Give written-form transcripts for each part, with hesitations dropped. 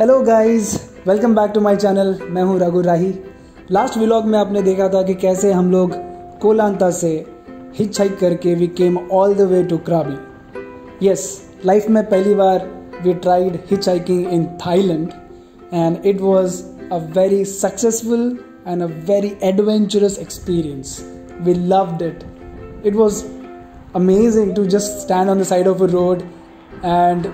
Hello guys, welcome back to my channel. मैं हूं रघु राही। Last vlog में आपने देखा था कि कैसे हम लोग कोलांता से हिच हाइक करके we came all the way to Krabi. Yes, life में पहली बार we tried hitchhiking in Thailand and it was a very successful and a very adventurous experience. We loved it. It was amazing to just stand on the side of a road and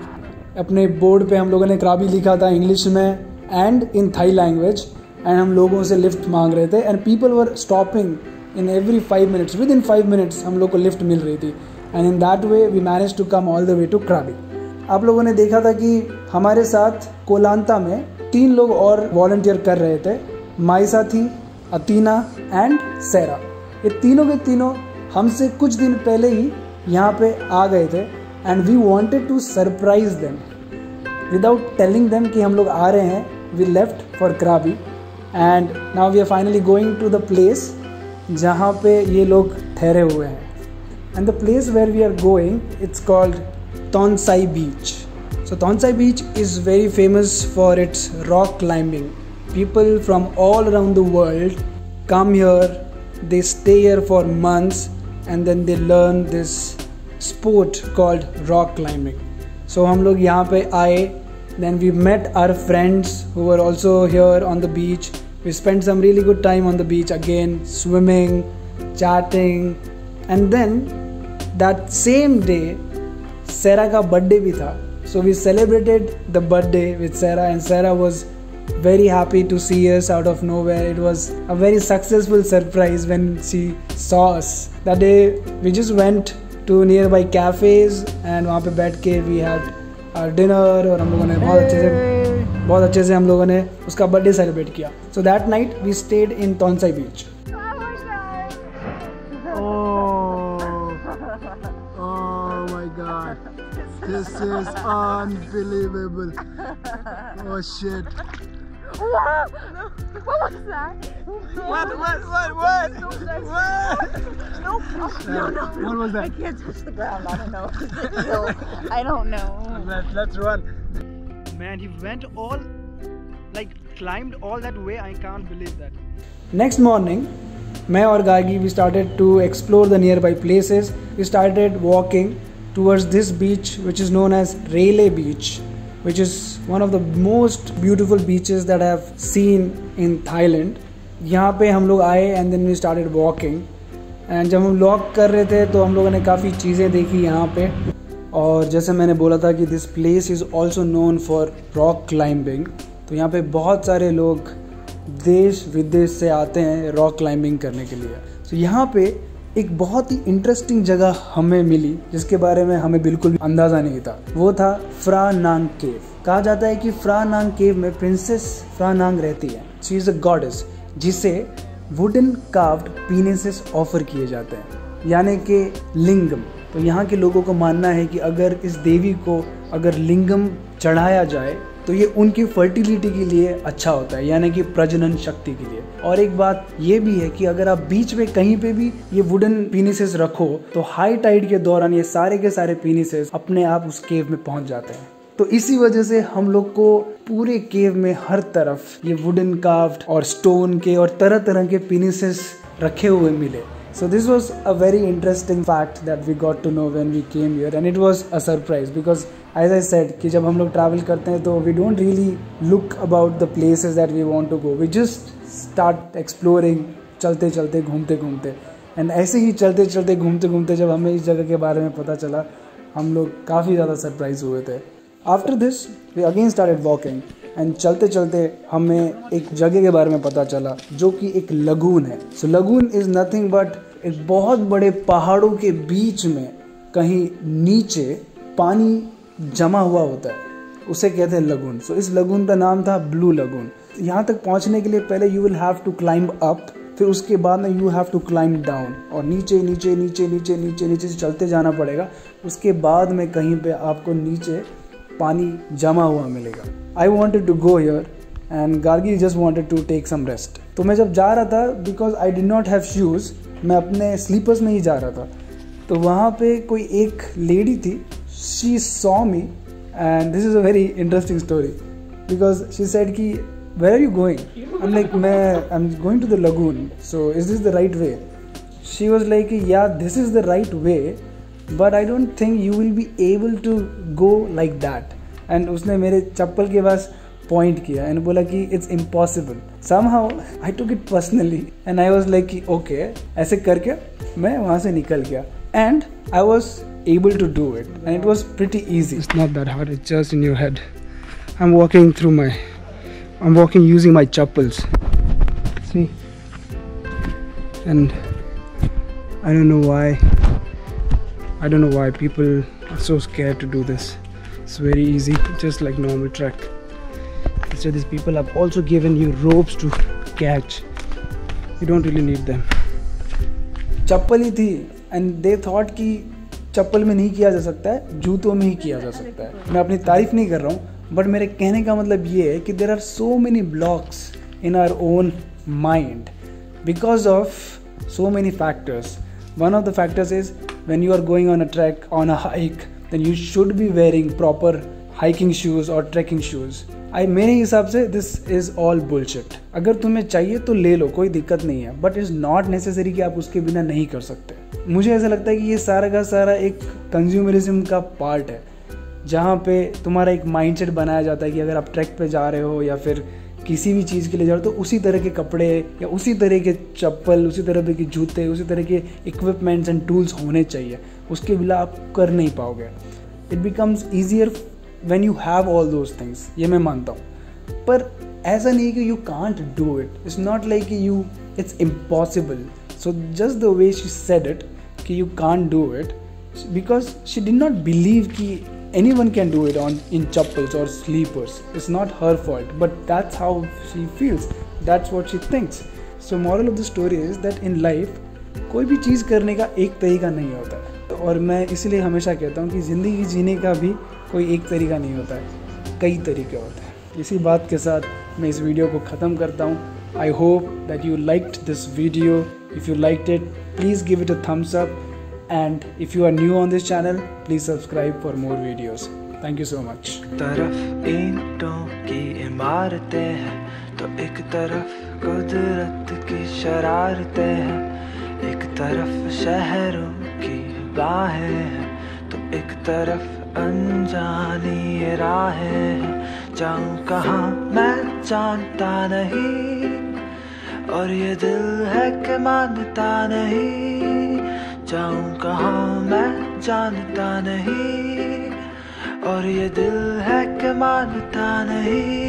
अपने board पे हम लोगों ने Krabi लिखा था English में and in Thai language, and हम लोगों से लिफ्ट मांग रहे थे and people were stopping in every 5 minutes. Within 5 minutes हम लोग को लिफ्ट मिल रही थी and in that way we manage to come all the way to Krabi. आप लोगों ने देखा था कि हमारे साथ कोलांता में 3 लोग और वॉलंटियर कर रहे थे। माइसा थी, अतीना एंड सेरा। ये तीनों के तीनों हमसे कुछ दिन पहले ही यहाँ पे आ गए थे and we wanted to surprise them without telling them कि हम लोग आ रहे हैं। We left for Krabi and now we are finally going to the place जहाँ पे ये लोग ठहरे हुए हैं। And the place where we are going, it's called Tonsai beach. So Tonsai beach is very famous for its rock climbing. People from all around the world come here, they stay here for months and then they learn this sport called rock climbing. So हम लोग यहाँ पे आए, then we met our friends who were also here on the beach. We spent some really good time on the beach again, swimming, chatting, and then that same day Sarah का birthday भी था. So we celebrated the birthday with Sarah and Sarah was very happy to see us out of nowhere. It was a very successful surprise when she saw us. That day we just went to nearby cafes and वहाँ पे बैठ के we had our dinner और हम लोगों ने बहुत अच्छे से हम लोगों ने उसका बर्थडे सेलिब्रेट किया. So that night we stayed in Tonsai Beach. Oh my God, this is unbelievable. Oh shit. What? What was that? What? No. What was that? I can't touch the ground. I don't know. Let's run. Man, he went climbed all that way. I can't believe that. Next morning, मैं और गागी we started to explore the nearby places. We started walking towards this beach, which is known as Railay Beach, which is one of the most beautiful beaches that I have seen in Thailand. यहाँ पे हम लोग आए and then we started walking. And जब हम walk कर रहे थे तो हम लोगों ने काफ़ी चीज़ें देखी यहाँ पे, और जैसे मैंने बोला था कि this place is also known for rock climbing. तो यहाँ पे बहुत सारे लोग देश विदेश से आते हैं रॉक क्लाइंबिंग करने के लिए। तो यहाँ पे एक बहुत ही इंटरेस्टिंग जगह हमें मिली जिसके बारे में हमें बिल्कुल भी अंदाज़ा नहीं था। वो था फ्रा नांग केव। कहा जाता है कि फ्रा नांग केव में प्रिंसेस फ्रा नांग रहती है। शी इज़ अ गॉडेस जिसे वुडन कार्व्ड पीनिसेस ऑफर किए जाते हैं, यानी कि लिंगम। तो यहाँ के लोगों को मानना है कि अगर इस देवी को अगर लिंगम चढ़ाया जाए तो ये उनकी फर्टिलिटी के लिए अच्छा होता है, यानी कि प्रजनन शक्ति के लिए। और एक बात ये भी है कि अगर आप बीच में कहीं पे भी ये वुडन पीनिसेस रखो तो हाई टाइड के दौरान ये सारे के सारे पीनिसेस अपने आप उस केव में पहुंच जाते हैं। तो इसी वजह से हम लोग को पूरे केव में हर तरफ ये वुडन कार्व्ड और स्टोन के और तरह तरह के पीनिसेस रखे हुए मिले। So this was a very interesting fact that we got to know when we came here, and it was a surprise because as I said कि जब हम लोग travel करते हैं तो we don't really look about the places that we want to go. We just start exploring, चलते चलते घूमते घूमते, and ऐसे ही चलते चलते घूमते घूमते जब हमें इस जगह के बारे में पता चला हम लोग काफ़ी ज़्यादा सरप्राइज हुए थे। After this we again started walking and चलते चलते हमें एक जगह के बारे में पता चला जो कि एक लगून है। सो लगून इज़ नथिंग बट एक बहुत बड़े पहाड़ों के बीच में कहीं नीचे पानी जमा हुआ होता है, उसे कहते हैं लगून। सो इस लगून का नाम था ब्लू लगून। यहाँ तक पहुँचने के लिए पहले you will have to climb up, फिर उसके बाद में you have to climb down, और नीचे नीचे नीचे नीचे नीचे नीचे से चलते जाना पड़ेगा। उसके बाद में कहीं पे आपको नीचे पानी जमा हुआ मिलेगा। I wanted to go here and Gargi just wanted to take some rest. तो मैं जब जा रहा था, because I did not have shoes, मैं अपने स्लीपर्स में ही जा रहा था, तो वहाँ पे कोई एक लेडी थी, she saw me and this is a very interesting story. because she said ki, where are you going? I'm like, I'm going to the lagoon. So is this the right way? She was like, yeah, this is the right way, but I don't think you will be able to go like that. And उसने मेरे चप्पल के पास point किया and बोला कि it's impossible. Somehow I took it personally and I was like okay, ऐसे करके मैं वहाँ से निकल गया and I was able to do it and it was pretty easy. It's not that hard, it's just in your head. I'm walking using my chappals. See? And I don't know why people are so scared to do this. It's very easy, just like normal trek. So these people have also given you ropes to catch. You don't really need them. चप्पल ही थी and they thought कि चप्पल में नहीं किया जा सकता है, जूतों में ही किया जा सकता है. मैं अपनी तारीफ नहीं कर रहा हूँ, बट मेरे कहने का मतलब ये है कि there are so many blocks in our own mind because of so many factors. One of the factors is when you are going on a trek, on a hike, then you should be wearing proper hiking shoes or trekking shoes. मेरे हिसाब से this is all bullshit. अगर तुम्हें चाहिए तो ले लो, कोई दिक्कत नहीं है, but it's not necessary कि आप उसके बिना नहीं कर सकते. मुझे ऐसा लगता है कि ये सारा का सारा एक कंज्यूमरिज्म का पार्ट है, जहाँ पे तुम्हारा एक माइंडसेट बनाया जाता है कि अगर आप ट्रैक पे जा रहे हो या फिर किसी भी चीज़ के लिए जा रहे हो तो उसी तरह के कपड़े या उसी तरह के चप्पल, उसी तरह के जूते, उसी तरह के इक्विपमेंट्स एंड टूल्स होने चाहिए. उसके बिना आप कर नहीं पाओगे. It becomes easier when you have all those things, ये मैं मानता हूँ, पर ऐसा नहीं कि you can't do it. It's not like it's impossible. So just the way she said it कि you can't do it, because she did not believe कि anyone can do it in chappals or sleepers. It's not her fault, but that's how she feels. That's what she thinks. So moral of the story is that in life कोई भी चीज़ करने का एक तरीका नहीं होता है. और मैं इसलिए हमेशा कहता हूँ कि ज़िंदगी जीने का भी कोई एक तरीका नहीं होता है, कई तरीके होते हैं. इसी बात के साथ मैं इस वीडियो को ख़त्म करता हूँ. I hope that you liked this video. If you liked it, please give it a thumbs up, and if you are new on this channel, please subscribe for more videos. Thank you so much. तरफ ईंटों की इमारतें हैं तो एक तरफ कुदरत की शरारतें हैं, एक तरफ शहरों की बाहें हैं तो एक तरफ अनजानी राहें हैं. जाऊं कहाँ मैं जानता नहीं, और ये दिल है कि मानता नहीं. जाऊं कहाँ मैं जानता नहीं, और ये दिल है कि मानता नहीं.